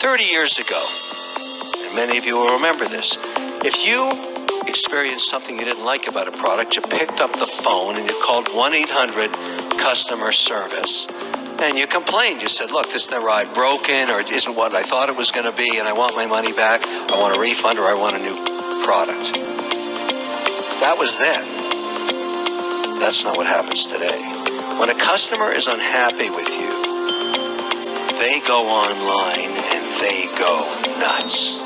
30 years ago, and many of you will remember this, if you experienced something you didn't like about a product, you picked up the phone and you called 1-800 customer service and you complained. You said, look, this ride broken, or it isn't what I thought it was going to be, and I want my money back, I want a refund, or I want a new product. That was then. That's not what happens today. When a customer is unhappy with you, they go online and they go nuts.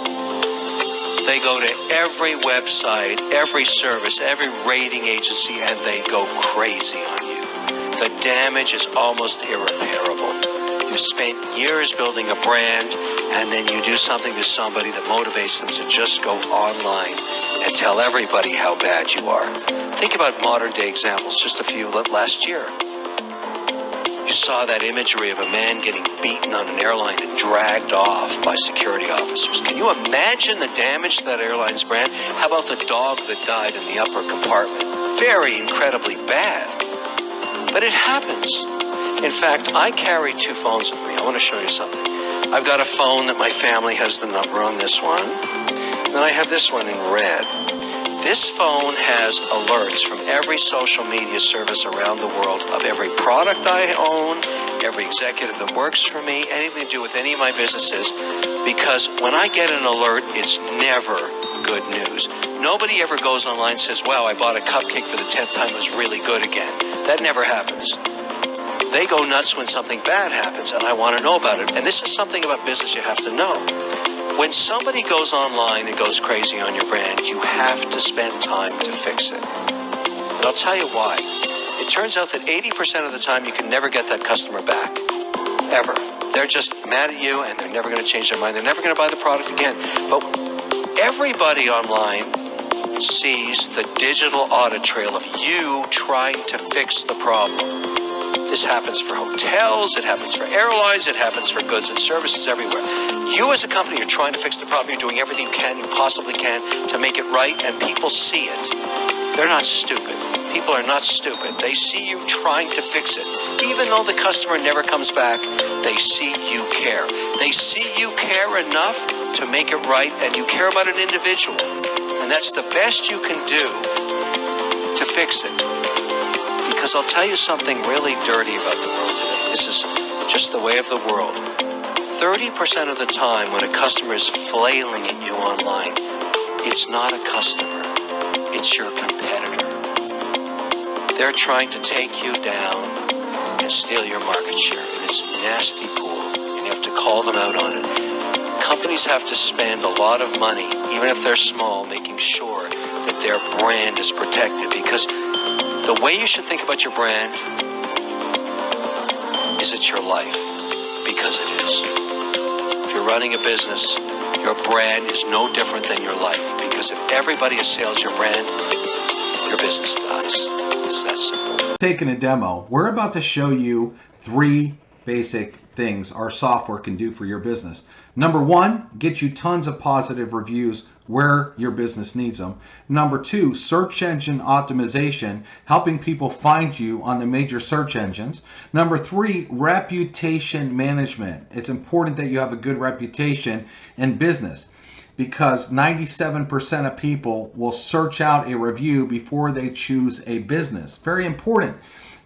They go to every website, every service, every rating agency, and they go crazy on you. The damage is almost irreparable. You spent years building a brand, and then you do something to somebody that motivates them to just go online and tell everybody how bad you are. Think about modern day examples, just a few last year. You saw that imagery of a man getting beaten on an airline and dragged off by security officers. Can you imagine the damage to that airline's brand? How about the dog that died in the upper compartment? Very incredibly bad. But it happens. In fact, I carry two phones with me. I want to show you something. I've got a phone that my family has the number on, this one. Then I have this one in red. This phone has alerts from every social media service around the world of every product I own, every executive that works for me, anything to do with any of my businesses, because when I get an alert, it's never good news. Nobody ever goes online and says, wow, I bought a cupcake for the 10th time, it was really good again. That never happens. They go nuts when something bad happens, and I want to know about it. And this is something about business you have to know. When somebody goes online and goes crazy on your brand, you have to spend time to fix it. And I'll tell you why. It turns out that 80% of the time you can never get that customer back. Ever. They're just mad at you and they're never going to change their mind. They're never going to buy the product again. But everybody online sees the digital audit trail of you trying to fix the problem. This happens for hotels, it happens for airlines, it happens for goods and services everywhere. You as a company are trying to fix the problem. You're doing everything you possibly can to make it right, and people see it. They're not stupid. People are not stupid. They see you trying to fix it. Even though the customer never comes back, they see you care. They see you care enough to make it right, and you care about an individual. And that's the best you can do to fix it. Because I'll tell you something really dirty about the world today. This is just the way of the world. 30% of the time when a customer is flailing at you online, it's not a customer, it's your competitor. They're trying to take you down and steal your market share. And it's a nasty pool, and you have to call them out on it. Companies have to spend a lot of money, even if they're small, making sure that their brand is protected, because the way you should think about your brand is it's your life, because it is. If you're running a business, your brand is no different than your life, because if everybody assails your brand, your business dies. It's that simple. Taking a demo, we're about to show you 3 basic things our software can do for your business. Number 1, get you tons of positive reviews where your business needs them. Number 2, search engine optimization, helping people find you on the major search engines. Number 3, reputation management. It's important that you have a good reputation in business, because 97% of people will search out a review before they choose a business. Very important.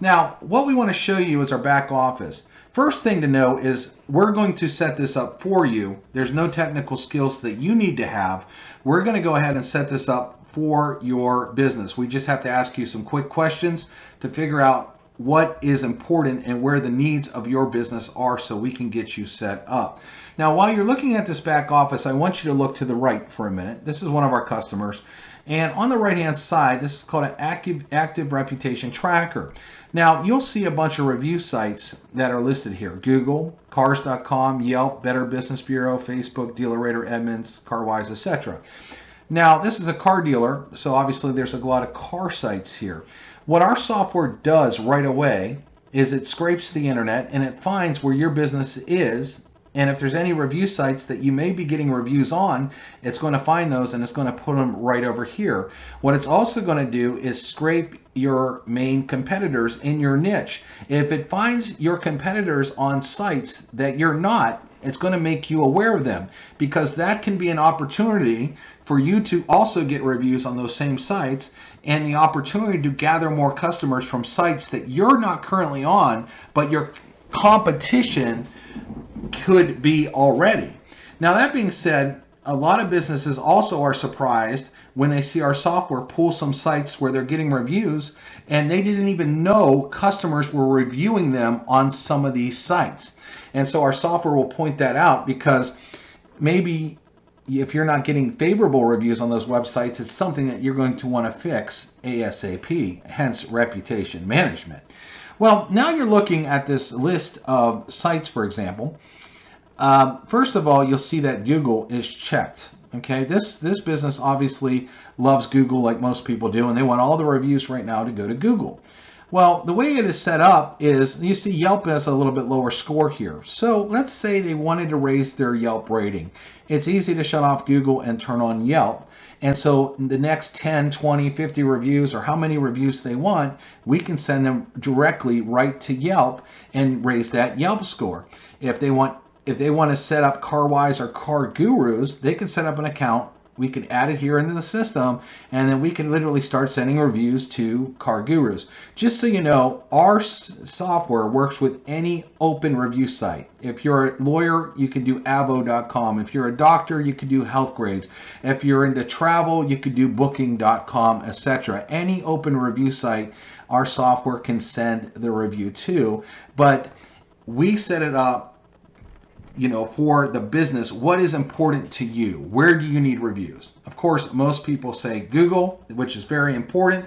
Now, what we want to show you is our back office. First thing to know is we're going to set this up for you. There's no technical skills that you need to have. We're going to go ahead and set this up for your business. We just have to ask you some quick questions to figure out what is important and where the needs of your business are, so we can get you set up. Now, while you're looking at this back office, I want you to look to the right for a minute. This is one of our customers. And on the right-hand side, this is called an active reputation tracker. Now, you'll see a bunch of review sites that are listed here. Google, Cars.com, Yelp, Better Business Bureau, Facebook, DealerRater, Edmunds, CarWise, etc. Now, this is a car dealer, so obviously there's a lot of car sites here. What our software does right away is it scrapes the internet and it finds where your business is And if there's any review sites that you may be getting reviews on, it's going to find those and it's going to put them right over here. What it's also going to do is scrape your main competitors in your niche. If it finds your competitors on sites that you're not, it's going to make you aware of them, because that can be an opportunity for you to also get reviews on those same sites, and the opportunity to gather more customers from sites that you're not currently on, but your competition could be already. Now, that being said, a lot of businesses also are surprised when they see our software pull some sites where they're getting reviews and they didn't even know customers were reviewing them on some of these sites. And so our software will point that out, because maybe if you're not getting favorable reviews on those websites, it's something that you're going to want to fix ASAP, hence reputation management. Well, now you're looking at this list of sites, for example. First of all, you'll see that Google is checked. Okay, this business obviously loves Google like most people do, and they want all the reviews right now to go to Google. Well, the way it is set up is, you see Yelp has a little bit lower score here. So let's say they wanted to raise their Yelp rating. It's easy to shut off Google and turn on Yelp. And so the next 10, 20, 50 reviews, or how many reviews they want, we can send them directly right to Yelp and raise that Yelp score. If they want to set up CarWise or Car Gurus, they can set up an account. We can add it here into the system, and then we can literally start sending reviews to Car Gurus. Just so you know, our software works with any open review site. If you're a lawyer, you can do avo.com. If you're a doctor, you can do HealthGrades. If you're into travel, you could do booking.com, etc. Any open review site, our software can send the review to. But we set it up, for the business. What is important to you? Where do you need reviews? Of course, most people say Google, which is very important.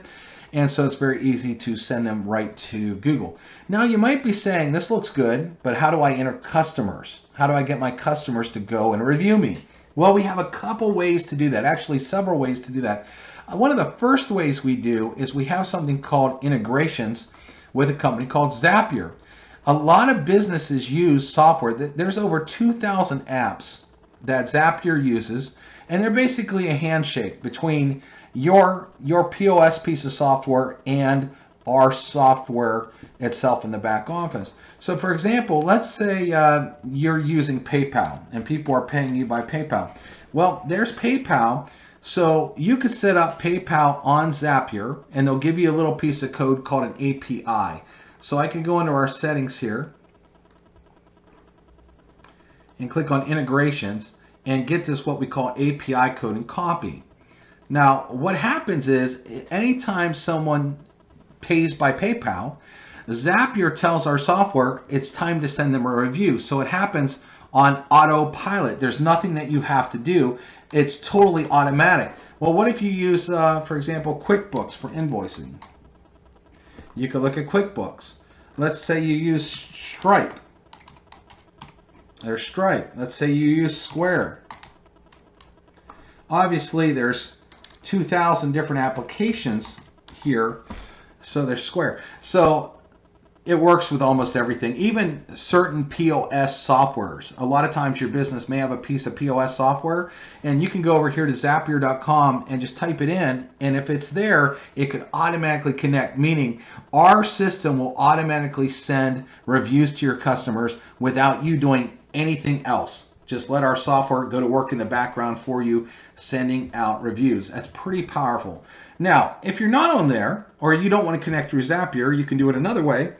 And so it's very easy to send them right to Google. Now, you might be saying, this looks good, but how do I enter customers? How do I get my customers to go and review me? Well, we have a couple ways to do that. Actually, several ways to do that. One of the first ways we do is we have something called integrations with a company called Zapier. A lot of businesses use software. There's over 2,000 apps that Zapier uses, and they're basically a handshake between your POS piece of software and our software itself in the back office. So, for example, let's say you're using PayPal and people are paying you by PayPal. Well, there's PayPal. So you could set up PayPal on Zapier, and they'll give you a little piece of code called an API. So I can go into our settings here and click on integrations and get this what we call API code and copy. Now, what happens is anytime someone pays by PayPal, Zapier tells our software it's time to send them a review. So it happens on autopilot. There's nothing that you have to do. It's totally automatic. Well, what if you use, for example, QuickBooks for invoicing? You can look at QuickBooks. Let's say you use Stripe. There's Stripe. Let's say you use Square. Obviously, there's 2,000 different applications here. So there's Square. So it works with almost everything, even certain POS softwares. A lot of times your business may have a piece of POS software, and you can go over here to Zapier.com and just type it in, and if it's there, it could automatically connect, meaning our system will automatically send reviews to your customers without you doing anything else. Just let our software go to work in the background for you, sending out reviews. That's pretty powerful. Now, if you're not on there, or you don't want to connect through Zapier, you can do it another way.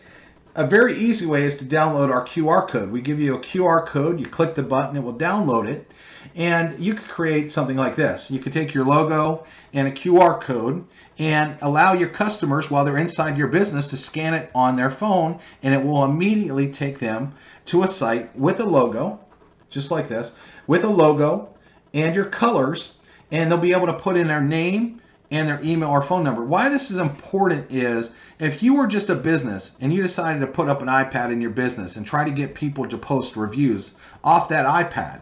A very easy way is to download our QR code. We give you a QR code, you click the button, it will download it, and you could create something like this. You could take your logo and a QR code and allow your customers, while they're inside your business, to scan it on their phone, and it will immediately take them to a site with a logo, just like this, with a logo and your colors, and they'll be able to put in their name and their email or phone number. Why this is important is, if you were just a business and you decided to put up an iPad in your business and try to get people to post reviews off that iPad,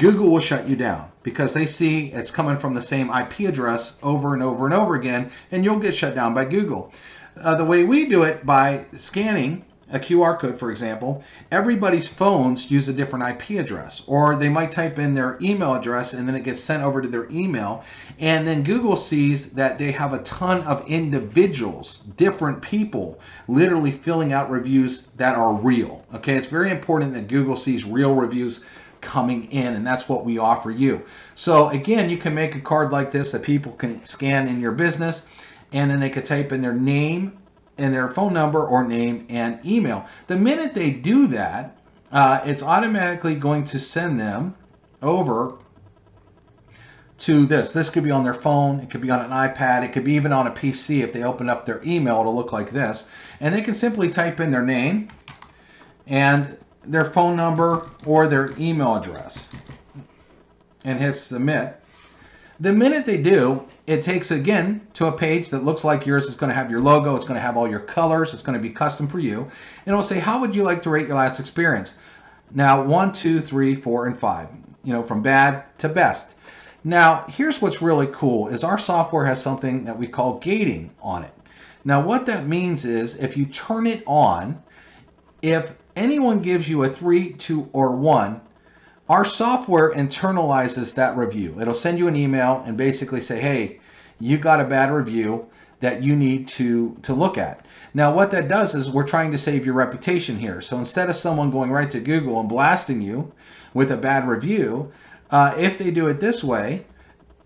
Google will shut you down, because they see it's coming from the same IP address over and over and over again, and you'll get shut down by Google. The way we do it, by scanning a QR code, for example, everybody's phones use a different IP address, or they might type in their email address and then it gets sent over to their email. And then Google sees that they have a ton of individuals, different people, literally filling out reviews that are real. Okay, it's very important that Google sees real reviews coming in, and that's what we offer you. So again, you can make a card like this that people can scan in your business, and then they could type in their name and their phone number or name and email. The minute they do that, it's automatically going to send them over to this. This could be on their phone, it could be on an iPad, it could be even on a PC. If they open up their email, it'll look like this. And they can simply type in their name and their phone number or their email address and hit submit. The minute they do, it takes again to a page that looks like yours. It's going to have your logo, it's going to have all your colors, it's going to be custom for you, and it'll say, how would you like to rate your last experience? Now 1, 2, 3, 4, and 5, from bad to best. Now here's what's really cool is our software has something that we call gating on it. Now what that means is if you turn it on, if anyone gives you a 3, 2, or 1, our software internalizes that review. It'll send you an email and basically say, hey, you got a bad review that you need to look at. Now what that does is we're trying to save your reputation here. So instead of someone going right to Google and blasting you with a bad review, if they do it this way,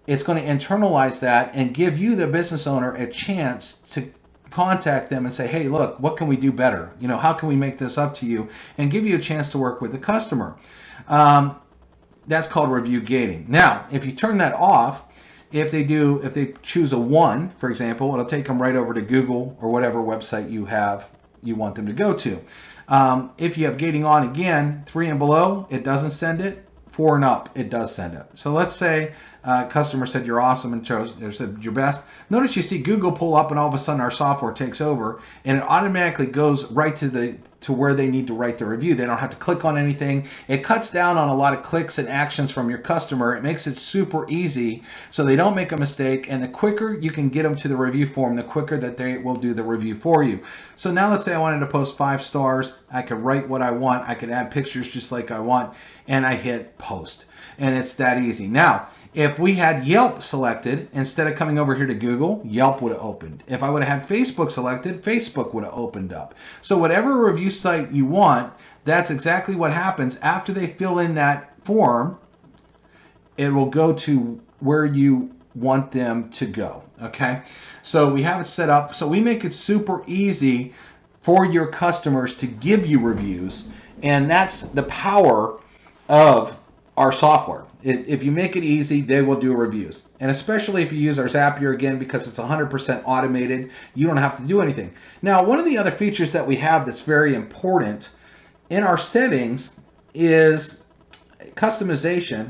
it's going to internalize that and give you, the business owner, a chance to contact them and say, hey, look, what can we do better? How can we make this up to you? And give you a chance to work with the customer. That's called review gating. Now, if you turn that off, if they choose a 1, for example, it'll take them right over to Google or whatever website you want them to go to. If you have gating on again, 3 and below, it doesn't send it. 4 and up, it does send it. So let's say customer said you're awesome and said you're best. Notice you see Google pull up and all of a sudden our software takes over and it automatically goes right to where they need to write the review. They don't have to click on anything. It cuts down on a lot of clicks and actions from your customer. It makes it super easy so they don't make a mistake, and the quicker you can get them to the review form, the quicker that they will do the review for you. So now let's say I wanted to post 5 stars. I could write what I want. I could add pictures just like I want, and I hit post. And it's that easy. Now, if we had Yelp selected, instead of coming over here to Google, Yelp would have opened. If I would have had Facebook selected, Facebook would have opened up. So whatever review site you want, that's exactly what happens. After they fill in that form, it will go to where you want them to go. Okay? So we have it set up. So we make it super easy for your customers to give you reviews, and that's the power of our software. If you make it easy, they will do reviews. And especially if you use our Zapier, again, because it's 100% automated, you don't have to do anything. Now, one of the other features that we have that's very important in our settings is customization.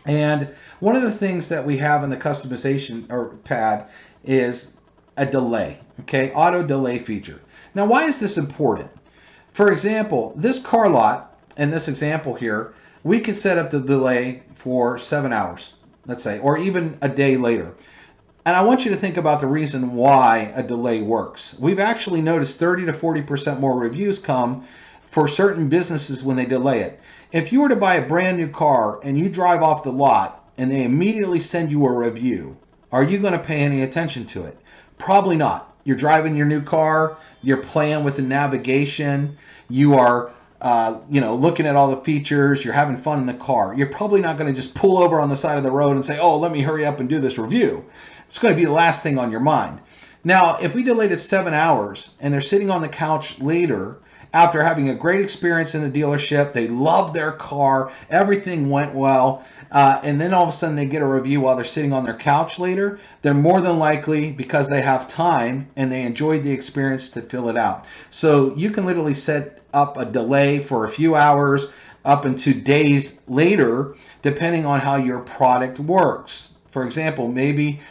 And one of the things that we have in the customization pad is a delay, okay? Auto delay feature. Now, why is this important? For example, this car lot, in this example here, we could set up the delay for 7 hours, let's say, or even a day later. And I want you to think about the reason why a delay works. We've actually noticed 30 to 40% more reviews come for certain businesses when they delay it. If you were to buy a brand new car and you drive off the lot and they immediately send you a review, are you going to pay any attention to it? Probably not. You're driving your new car, you're playing with the navigation, you are looking at all the features, you're having fun in the car. You're probably not going to just pull over on the side of the road and say, oh, let me hurry up and do this review. It's going to be the last thing on your mind. Now, if we delayed it 7 hours and they're sitting on the couch later after having a great experience in the dealership, they loved their car, everything went well, and then all of a sudden they get a review while they're sitting on their couch later, they're more than likely, because they have time and they enjoyed the experience, to fill it out. So you can literally set up a delay for a few hours up into days later, depending on how your product works. For example, maybe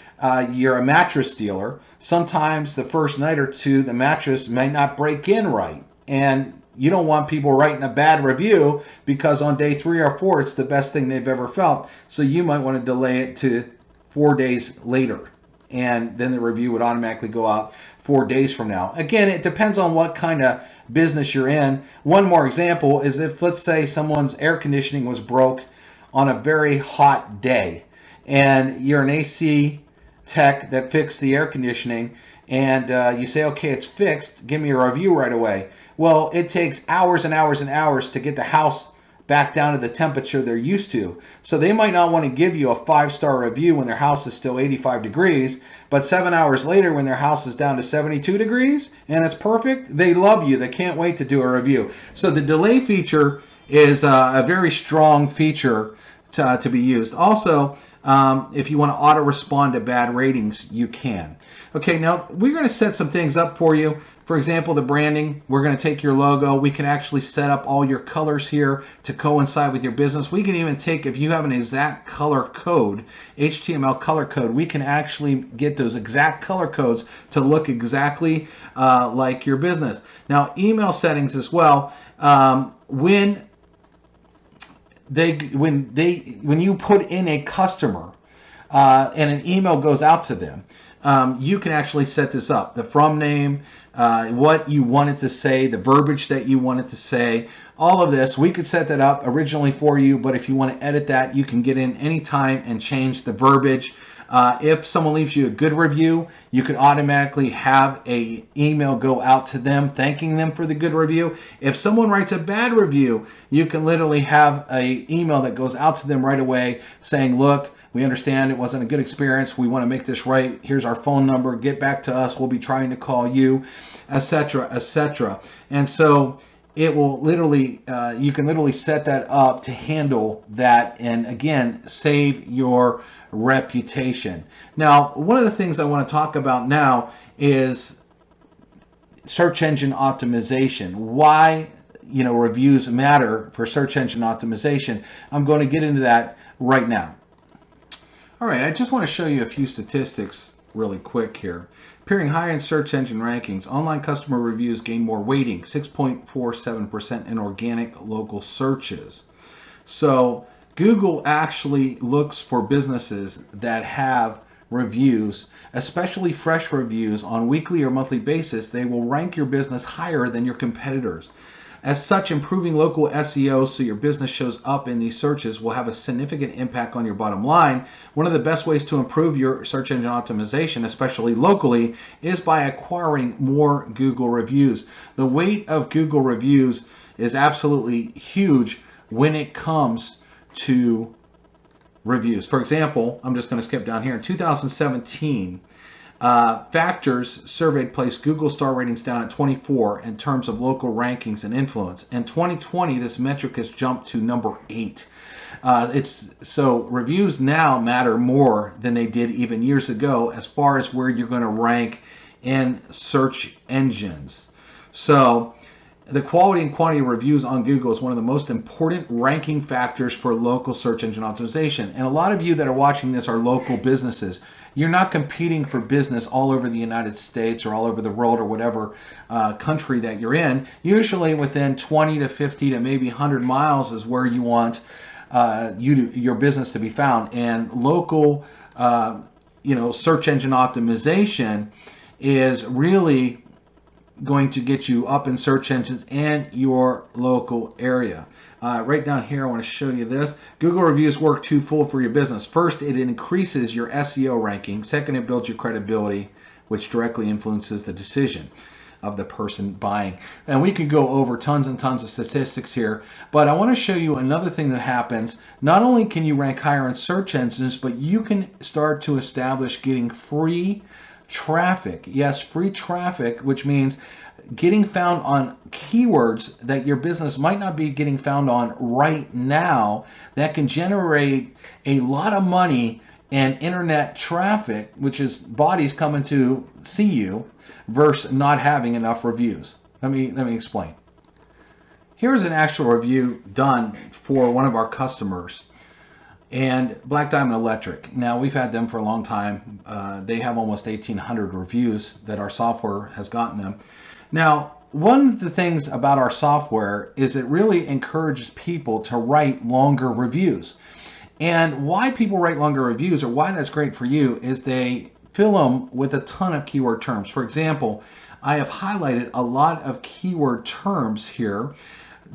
you're a mattress dealer. Sometimes the first night or two, the mattress might not break in right. And you don't want people writing a bad review because on day 3 or 4, it's the best thing they've ever felt. So you might want to delay it to 4 days later. and then the review would automatically go out 4 days from now. Again, it depends on what kind of business you're in. One more example is if, let's say, someone's air conditioning was broke on a very hot day, and you're an AC tech that fixed the air conditioning, and you say, okay, it's fixed, give me a review right away. Well, it takes hours and hours and hours to get the house back down to the temperature they're used to. So they might not want to give you a 5-star review when their house is still 85 degrees, but 7 hours later when their house is down to 72 degrees and it's perfect, they love you. They can't wait to do a review. So the delay feature is a very strong feature to be used. Also, if you want to auto respond to bad ratings, you can. Okay, now we're going to set some things up for you. For example, the branding, we're going to take your logo. We can actually set up all your colors here to coincide with your business. We can even take, if you have an exact color code, HTML color code, we can actually get those exact color codes to look exactly like your business. Now, email settings as well. When you put in a customer and an email goes out to them, you can actually set this up. The from name, what you want it to say, the verbiage that you want it to say, all of this, we could set that up originally for you, but if you want to edit that, you can get in anytime and change the verbiage. If someone leaves you a good review, you can automatically have an email go out to them thanking them for the good review. If someone writes a bad review, you can literally have an email that goes out to them right away saying, look, we understand it wasn't a good experience. We want to make this right. Here's our phone number. Get back to us. We'll be trying to call you, etc., etc. And so it will literally, you can literally set that up to handle that and, again, save your reputation. Now, one of the things I want to talk about now is search engine optimization. Why, reviews matter for search engine optimization. I'm going to get into that right now. All right, I just want to show you a few statistics really quick here. Appearing higher in search engine rankings, online customer reviews gain more weighting, 6.47% in organic local searches. So Google actually looks for businesses that have reviews, especially fresh reviews on weekly or monthly basis. They will rank your business higher than your competitors. As such, improving local SEO so your business shows up in these searches will have a significant impact on your bottom line. One of the best ways to improve your search engine optimization, especially locally, is by acquiring more Google reviews. The weight of Google reviews is absolutely huge when it comes to reviews. For example, I'm just going to skip down here. In 2017, Factors surveyed placed Google star ratings down at 24 in terms of local rankings and influence. In 2020, this metric has jumped to number 8. So reviews now matter more than they did even years ago as far as where you're going to rank in search engines. So the quality and quantity of reviews on Google is one of the most important ranking factors for local search engine optimization. And a lot of you that are watching this are local businesses. You're not competing for business all over the United States or all over the world or whatever country that you're in. Usually within 20 to 50 to maybe 100 miles is where you want your business to be found. And local search engine optimization is really going to get you up in search engines and your local area. Right down here, I want to show you this. Google reviews work twofold for your business. First, it increases your SEO ranking. Second, it builds your credibility, which directly influences the decision of the person buying. And we could go over tons and tons of statistics here, but I want to show you another thing that happens. Not only can you rank higher in search engines, but you can start to establish getting free traffic. Yes, free traffic, which means getting found on keywords that your business might not be getting found on right now, that can generate a lot of money and internet traffic, which is bodies coming to see you, versus not having enough reviews. Let me explain. Here's an actual review done for one of our customers, and Black Diamond Electric. Now, we've had them for a long time. They have almost 1,800 reviews that our software has gotten them. Now, one of the things about our software is it really encourages people to write longer reviews. And why people write longer reviews, or why that's great for you, is they fill them with a ton of keyword terms. For example, I have highlighted a lot of keyword terms here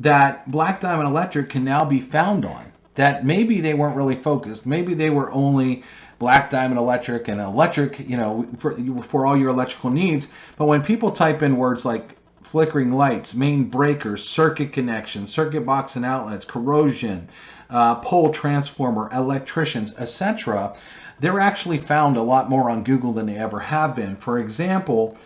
that Black Diamond Electric can now be found on, that maybe they weren't really focused. Maybe they were only Black Diamond Electric and electric, for all your electrical needs. But when people type in words like flickering lights, main breakers, circuit connections, circuit box and outlets, corrosion, pole transformer, electricians, etc., they're actually found a lot more on Google than they ever have been. For example,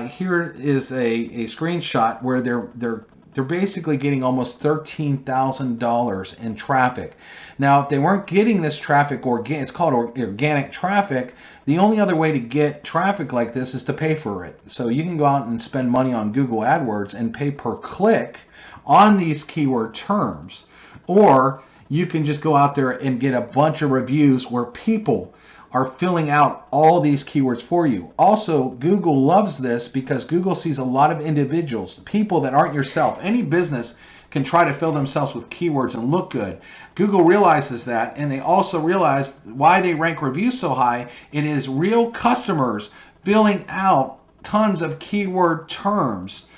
here is a screenshot where they're basically getting almost $13,000 in traffic. Now, if they weren't getting this traffic, it's called organic traffic. The only other way to get traffic like this is to pay for it. So you can go out and spend money on Google AdWords and pay per click on these keyword terms. Or you can just go out there and get a bunch of reviews where people are filling out all these keywords for you. Also, Google loves this because Google sees a lot of individuals, people that aren't yourself. Any business can try to fill themselves with keywords and look good. Google realizes that, and they also realize why they rank reviews so high. It is real customers filling out tons of keyword terms.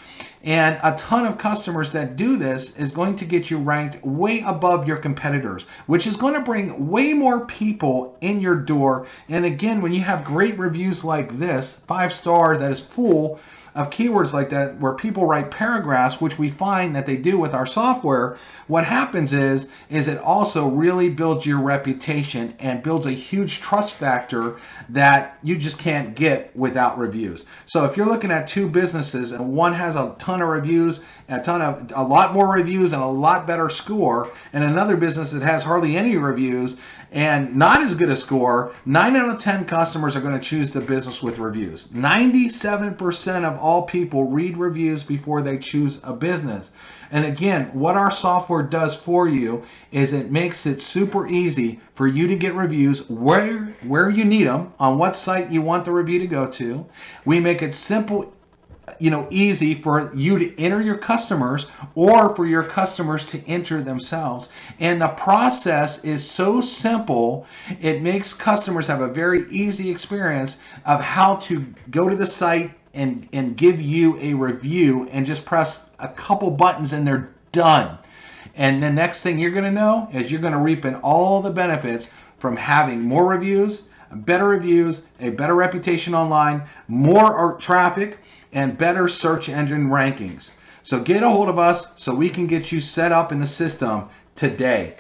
And a ton of customers that do this is going to get you ranked way above your competitors, which is going to bring way more people in your door. And again, when you have great reviews like this, 5-star that is full of keywords like that, where people write paragraphs, which we find that they do with our software, what happens is it also really builds your reputation and builds a huge trust factor that you just can't get without reviews. So if you're looking at two businesses and one has a ton of reviews, a lot more reviews and a lot better score, and another business that has hardly any reviews and not as good a score, 9 out of 10 customers are going to choose the business with reviews. 97% of all people read reviews before they choose a business. And again, what our software does for you is it makes it super easy for you to get reviews where you need them, on what site you want the review to go to. We make it simple, easy for you to enter your customers or for your customers to enter themselves. And the process is so simple, it makes customers have a very easy experience of how to go to the site and give you a review and just press a couple buttons and they're done. And the next thing you're going to know is you're going to reap in all the benefits from having more reviews, better reviews, a better reputation online, more traffic, and better search engine rankings. So get a hold of us so we can get you set up in the system today.